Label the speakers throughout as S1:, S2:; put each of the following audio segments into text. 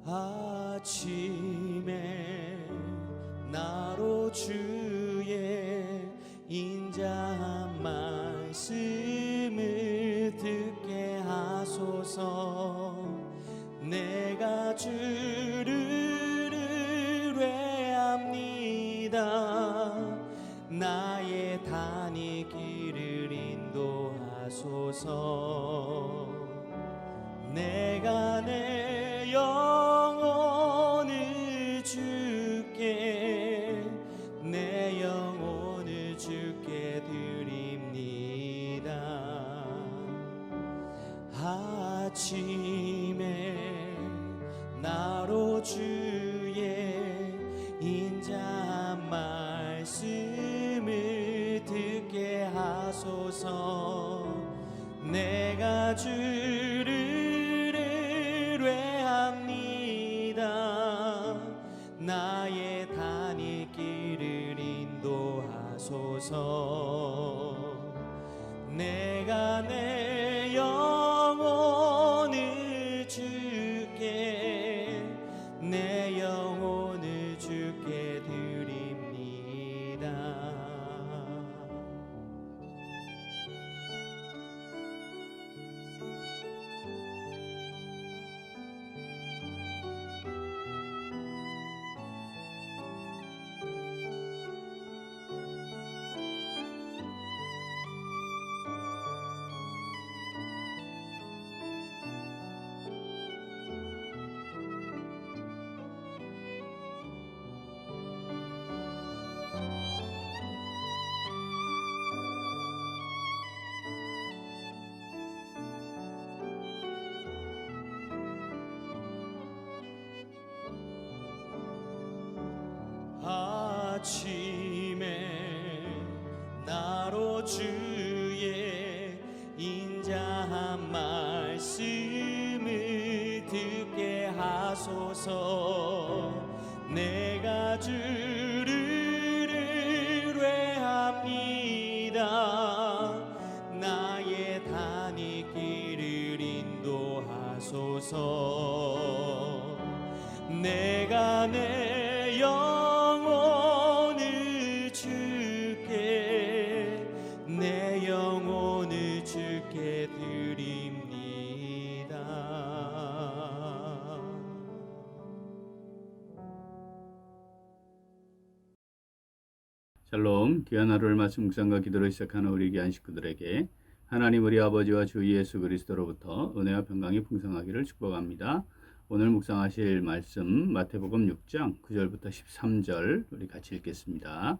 S1: 아침에 나로 주의 인자한 말씀을 듣게 하소서. 내가 주를 의뢰합니다. 나의 다닐 길을 인도하소서. 내가 내 영혼을 주께 내 영혼을 주께 드립니다. 아침에 나로 주의 인자한 말씀을 듣게 하소서. 내가 주를 나의 다닐 길을 인도하소서. 내가 내 영혼을 주께 내 영혼을 주께 드립니다. 아침에 나로 주의 인자한 말씀을 듣게 하소서. 내가 주를 의뢰합니다. 나의 다닐 길을 인도하소서. 내가 내 영혼을 주께 내 영혼을 주께 드립니다.
S2: 샬롬, 귀한 하루를 말씀 묵상과 기도로 시작하는 우리 귀한 식구들에게 하나님 우리 아버지와 주 예수 그리스도로부터 은혜와 평강이 풍성하기를 축복합니다. 오늘 묵상하실 말씀 마태복음 6장 9절부터 13절 우리 같이 읽겠습니다.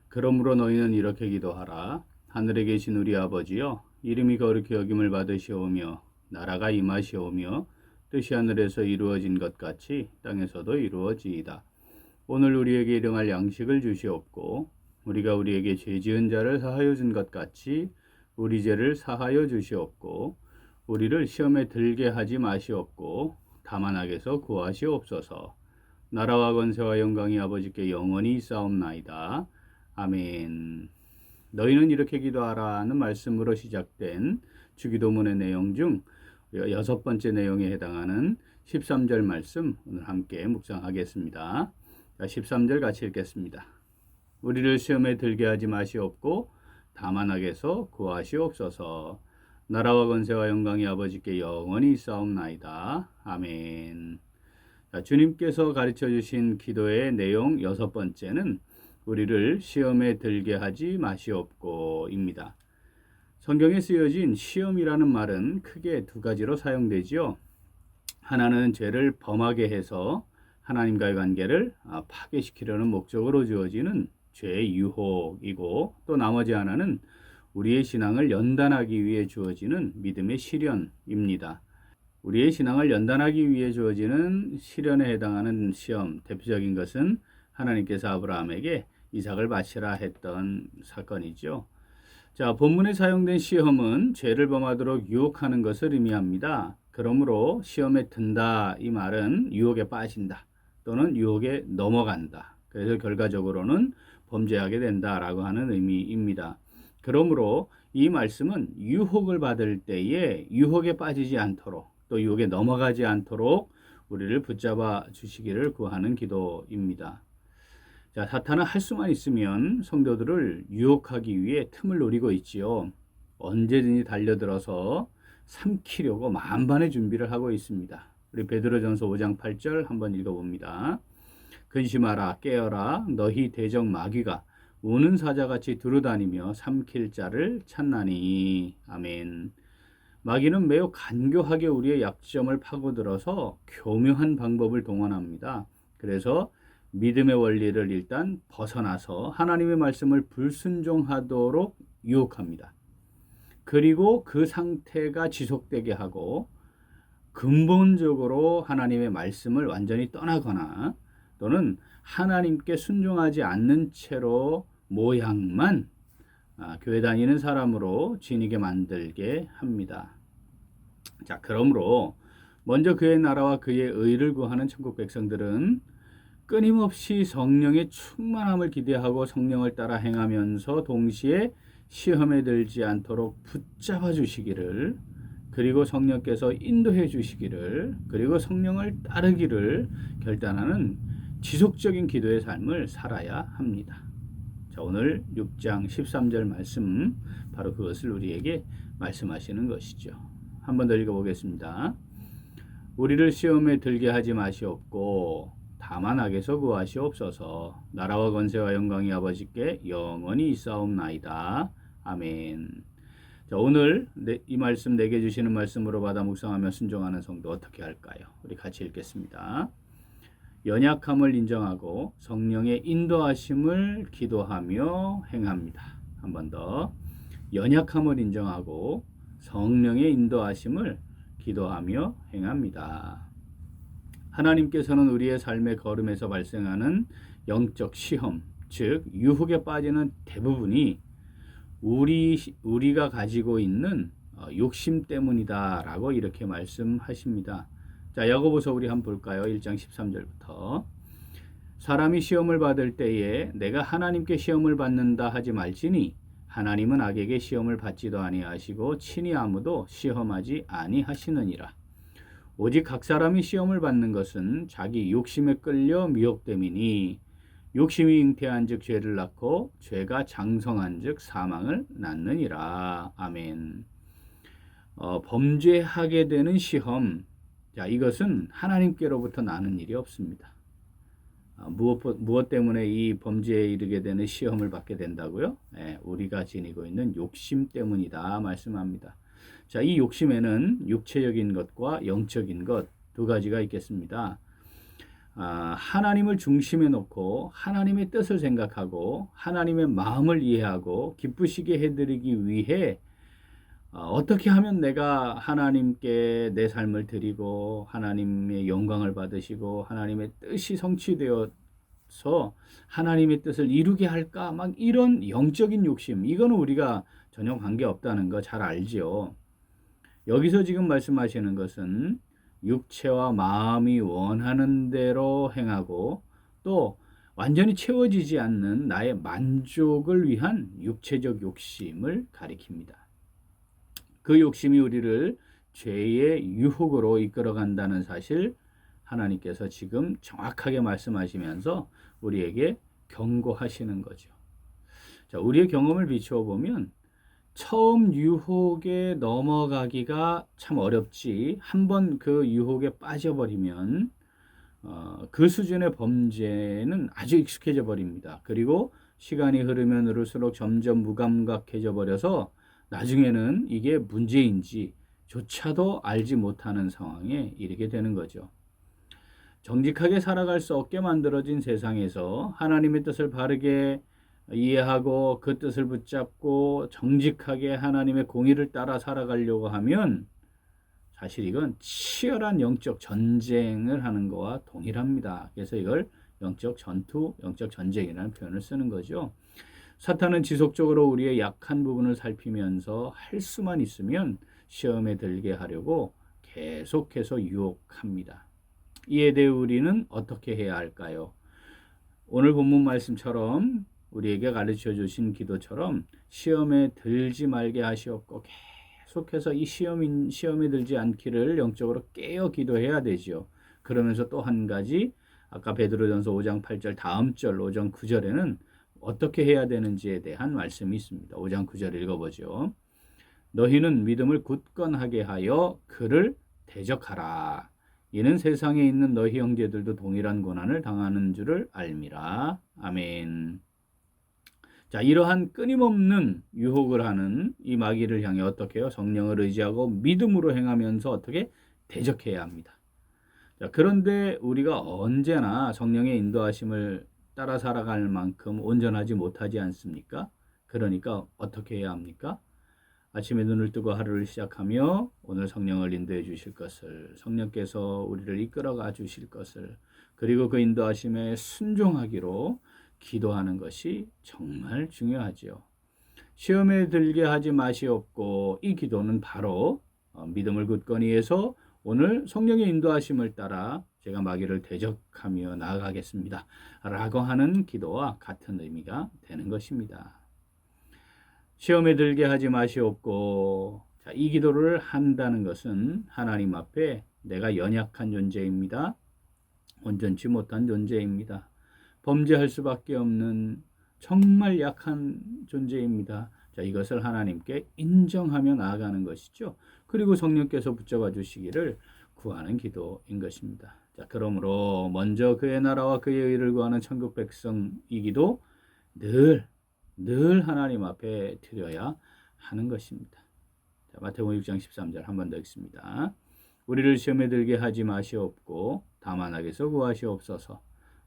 S2: 그러므로 너희는 이렇게 기도하라. 하늘에 계신 우리 아버지여, 이름이 거룩히 여김을 받으시오며 나라가 임하시오며 뜻이 하늘에서 이루어진 것 같이 땅에서도 이루어지이다. 오늘 우리에게 일용할 양식을 주시옵고 우리가 우리에게 죄 지은 자를 사하여 준 것 같이 우리 죄를 사하여 주시옵고 우리를 시험에 들게 하지 마시옵고 다만 악에서 구하시옵소서. 나라와 권세와 영광이 아버지께 영원히 있사옵나이다. 아멘. 너희는 이렇게 기도하라는 말씀으로 시작된 주기도문의 내용 중 6번째 내용에 해당하는 13절 말씀 오늘 함께 묵상하겠습니다. 13절 같이 읽겠습니다. 우리를 시험에 들게 하지 마시옵고 다만 악에서 구하시옵소서. 나라와 권세와 영광이 아버지께 영원히 있사옵나이다. 아멘. 주님께서 가르쳐 주신 기도의 내용 6번째는 우리를 시험에 들게 하지 마시옵고입니다. 성경에 쓰여진 시험이라는 말은 크게 두 가지로 사용되지요. 하나는 죄를 범하게 해서 하나님과의 관계를 파괴시키려는 목적으로 주어지는 죄의 유혹이고, 또 나머지 하나는 우리의 신앙을 연단하기 위해 주어지는 믿음의 시련입니다. 우리의 신앙을 연단하기 위해 주어지는 시련에 해당하는 시험, 대표적인 것은 하나님께서 아브라함에게 이삭을 바치라 했던 사건이죠. 자, 본문에 사용된 시험은 죄를 범하도록 유혹하는 것을 의미합니다. 그러므로 시험에 든다 이 말은 유혹에 빠진다 또는 유혹에 넘어간다. 그래서 결과적으로는 범죄하게 된다라고 하는 의미입니다. 그러므로 이 말씀은 유혹을 받을 때에 유혹에 빠지지 않도록 또 유혹에 넘어가지 않도록 우리를 붙잡아 주시기를 구하는 기도입니다. 자, 사탄은 할 수만 있으면 성도들을 유혹하기 위해 틈을 노리고 있지요. 언제든지 달려들어서 삼키려고 만반의 준비를 하고 있습니다. 우리 베드로전서 5장 8절 한번 읽어봅니다. 근심하라 깨어라 너희 대적 마귀가 우는 사자같이 두루다니며 삼킬 자를 찾나니. 아멘. 마귀는 매우 간교하게 우리의 약점을 파고들어서 교묘한 방법을 동원합니다. 그래서 믿음의 원리를 일단 벗어나서 하나님의 말씀을 불순종하도록 유혹합니다. 그리고 그 상태가 지속되게 하고 근본적으로 하나님의 말씀을 완전히 떠나거나 또는 하나님께 순종하지 않는 채로 모양만 교회 다니는 사람으로 지니게 만들게 합니다. 자, 그러므로 먼저 그의 나라와 그의 의를 구하는 천국 백성들은 끊임없이 성령의 충만함을 기대하고 성령을 따라 행하면서 동시에 시험에 들지 않도록 붙잡아 주시기를, 그리고 성령께서 인도해 주시기를, 그리고 성령을 따르기를 결단하는 지속적인 기도의 삶을 살아야 합니다. 자, 오늘 6장 13절 말씀, 바로 그것을 우리에게 말씀하시는 것이죠. 한 번 더 읽어보겠습니다. 우리를 시험에 들게 하지 마시옵고 다만 악에서 구하시옵소서. 나라와 권세와 영광이 아버지께 영원히 있사옵나이다. 아멘. 자, 오늘 이 말씀 내게 주시는 말씀으로 받아 묵상하며 순종하는 성도 어떻게 할까요? 우리 같이 읽겠습니다. 연약함을 인정하고 성령의 인도하심을 기도하며 행합니다. 한 번 더. 연약함을 인정하고 성령의 인도하심을 기도하며 행합니다. 하나님께서는 우리의 삶의 걸음에서 발생하는 영적 시험, 즉 유혹에 빠지는 대부분이 우리가 가지고 있는 욕심 때문이다라고 이렇게 말씀하십니다. 자, 야고보서 우리 한번 볼까요? 1장 13절부터. 사람이 시험을 받을 때에 내가 하나님께 시험을 받는다 하지 말지니 하나님은 악에게 시험을 받지도 아니하시고 친히 아무도 시험하지 아니하시느니라. 오직 각 사람이 시험을 받는 것은 자기 욕심에 끌려 미혹됨이니 욕심이 잉태한즉 죄를 낳고 죄가 장성한즉 사망을 낳느니라. 아멘. 범죄하게 되는 시험, 자, 이것은 하나님께로부터 나는 일이 없습니다. 무엇 때문에 이 범죄에 이르게 되는 시험을 받게 된다고요? 우리가 지니고 있는 욕심 때문이다 말씀합니다. 자, 이 욕심에는 육체적인 것과 영적인 것 두 가지가 있겠습니다. 하나님을 중심에 놓고 하나님의 뜻을 생각하고 하나님의 마음을 이해하고 기쁘시게 해드리기 위해 어떻게 하면 내가 하나님께 내 삶을 드리고 하나님의 영광을 받으시고 하나님의 뜻이 성취되어서 하나님의 뜻을 이루게 할까, 막 이런 영적인 욕심, 이거는 우리가 전혀 관계없다는 거 잘 알지요. 여기서 지금 말씀하시는 것은 육체와 마음이 원하는 대로 행하고 또 완전히 채워지지 않는 나의 만족을 위한 육체적 욕심을 가리킵니다. 그 욕심이 우리를 죄의 유혹으로 이끌어간다는 사실 하나님께서 지금 정확하게 말씀하시면서 우리에게 경고하시는 거죠. 자, 우리의 경험을 비추어 보면 처음 유혹에 넘어가기가 참 어렵지, 한번 그 유혹에 빠져버리면 그 수준의 범죄는 아주 익숙해져 버립니다. 그리고 시간이 흐르면 흐를수록 점점 무감각해져 버려서 나중에는 이게 문제인지 조차도 알지 못하는 상황에 이르게 되는 거죠. 정직하게 살아갈 수 없게 만들어진 세상에서 하나님의 뜻을 바르게 이해하고 그 뜻을 붙잡고 정직하게 하나님의 공의를 따라 살아가려고 하면 사실 이건 치열한 영적 전쟁을 하는 것과 동일합니다. 그래서 이걸 영적 전투, 영적 전쟁이라는 표현을 쓰는 거죠. 사탄은 지속적으로 우리의 약한 부분을 살피면서 할 수만 있으면 시험에 들게 하려고 계속해서 유혹합니다. 이에 대해 우리는 어떻게 해야 할까요? 오늘 본문 말씀처럼 우리에게 가르쳐 주신 기도처럼 시험에 들지 말게 하시옵고 계속해서 이 시험에 들지 않기를 영적으로 깨어 기도해야 되죠. 그러면서 또 한 가지 아까 베드로전서 5장 8절 다음 절 5장 9절에는 어떻게 해야 되는지에 대한 말씀이 있습니다. 5장 9절 읽어보죠. 너희는 믿음을 굳건하게 하여 그를 대적하라. 이는 세상에 있는 너희 형제들도 동일한 고난을 당하는 줄을 알미라. 아멘. 자, 이러한 끊임없는 유혹을 하는 이 마귀를 향해 어떻게 해요? 성령을 의지하고 믿음으로 행하면서 어떻게 대적해야 합니다. 자, 그런데 우리가 언제나 성령의 인도하심을 따라 살아갈 만큼 온전하지 못하지 않습니까? 그러니까 어떻게 해야 합니까? 아침에 눈을 뜨고 하루를 시작하며 오늘 성령을 인도해 주실 것을, 성령께서 우리를 이끌어가 주실 것을, 그리고 그 인도하심에 순종하기로 기도하는 것이 정말 중요하지요. 시험에 들게 하지 마시옵고, 이 기도는 바로 믿음을 굳건히 해서 오늘 성령의 인도하심을 따라 제가 마귀를 대적하며 나아가겠습니다 라고 하는 기도와 같은 의미가 되는 것입니다. 시험에 들게 하지 마시옵고, 자, 이 기도를 한다는 것은 하나님 앞에 내가 연약한 존재입니다. 온전치 못한 존재입니다. 범죄할 수밖에 없는 정말 약한 존재입니다. 자, 이것을 하나님께 인정하며 나아가는 것이죠. 그리고 성령께서 붙잡아 주시기를 구하는 기도인 것입니다. 자, 그러므로 먼저 그의 나라와 그의 의를 구하는 천국 백성이기도 늘 하나님 앞에 드려야 하는 것입니다. 자, 마태복음 6장 13절 한 번 더 읽습니다. 우리를 시험에 들게 하지 마시옵고 다만 악에서 구하시옵소서.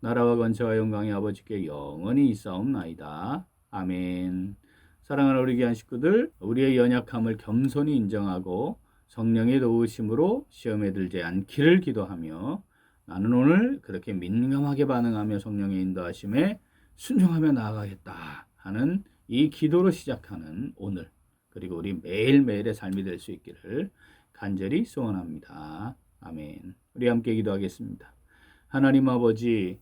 S2: 나라와 권세와 영광이 아버지께 영원히 있사옵나이다. 아멘. 사랑하는 우리 귀한 식구들, 우리의 연약함을 겸손히 인정하고 성령의 도우심으로 시험에 들지 않기를 기도하며 나는 오늘 그렇게 민감하게 반응하며 성령의 인도하심에 순종하며 나아가겠다 하는 이 기도로 시작하는 오늘, 그리고 우리 매일매일의 삶이 될 수 있기를 간절히 소원합니다. 아멘. 우리 함께 기도하겠습니다. 하나님 아버지,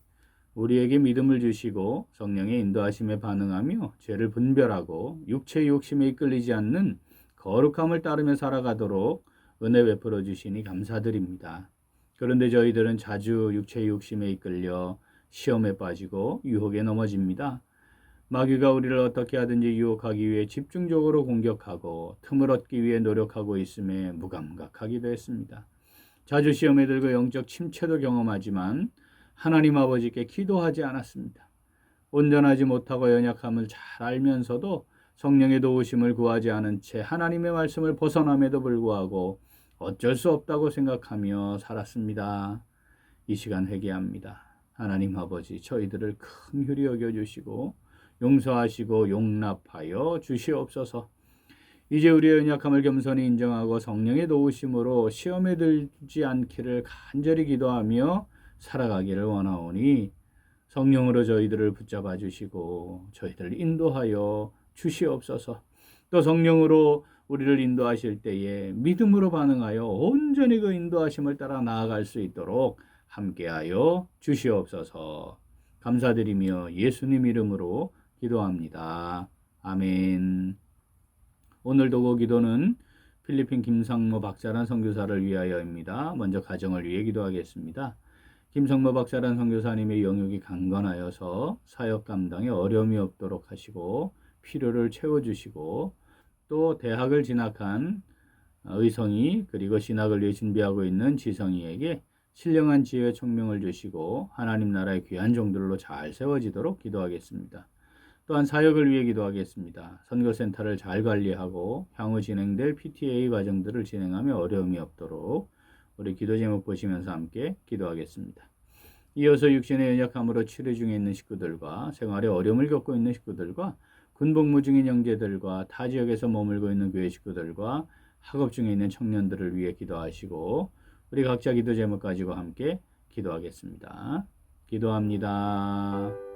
S2: 우리에게 믿음을 주시고 성령의 인도하심에 반응하며 죄를 분별하고 육체의 욕심에 이끌리지 않는 거룩함을 따르며 살아가도록 은혜 베풀어 주시니 감사드립니다. 그런데 저희들은 자주 육체의 욕심에 이끌려 시험에 빠지고 유혹에 넘어집니다. 마귀가 우리를 어떻게 하든지 유혹하기 위해 집중적으로 공격하고 틈을 얻기 위해 노력하고 있음에 무감각하기도 했습니다. 자주 시험에 들고 영적 침체도 경험하지만 하나님 아버지께 기도하지 않았습니다. 온전하지 못하고 연약함을 잘 알면서도 성령의 도우심을 구하지 않은 채 하나님의 말씀을 벗어남에도 불구하고 어쩔 수 없다고 생각하며 살았습니다. 이 시간 회개합니다. 하나님 아버지, 저희들을 큰 휼히 여겨주시고 용서하시고 용납하여 주시옵소서. 이제 우리의 연약함을 겸손히 인정하고 성령의 도우심으로 시험에 들지 않기를 간절히 기도하며 살아가기를 원하오니 성령으로 저희들을 붙잡아 주시고 저희들을 인도하여 주시옵소서. 또 성령으로 우리를 인도하실 때에 믿음으로 반응하여 온전히 그 인도하심을 따라 나아갈 수 있도록 함께하여 주시옵소서. 감사드리며 예수님 이름으로 기도합니다. 아멘. 오늘도 그 기도는 필리핀 김상모 박사란 선교사를 위하여입니다. 먼저 가정을 위해 기도하겠습니다. 김성모 박사란 선교사님의 영역이 강건하여서 사역 감당에 어려움이 없도록 하시고 필요를 채워주시고 또 대학을 진학한 의성이 그리고 신학을 위해 준비하고 있는 지성이에게 신령한 지혜와 총명을 주시고 하나님 나라의 귀한 종들로 잘 세워지도록 기도하겠습니다. 또한 사역을 위해 기도하겠습니다. 선교센터를 잘 관리하고 향후 진행될 PTA 과정들을 진행하며 어려움이 없도록 우리 기도 제목 보시면서 함께 기도하겠습니다. 이어서 육신의 연약함으로 치료 중에 있는 식구들과 생활에 어려움을 겪고 있는 식구들과 군복무 중인 형제들과 타 지역에서 머물고 있는 교회 식구들과 학업 중에 있는 청년들을 위해 기도하시고 우리 각자 기도 제목 가지고 함께 기도하겠습니다. 기도합니다.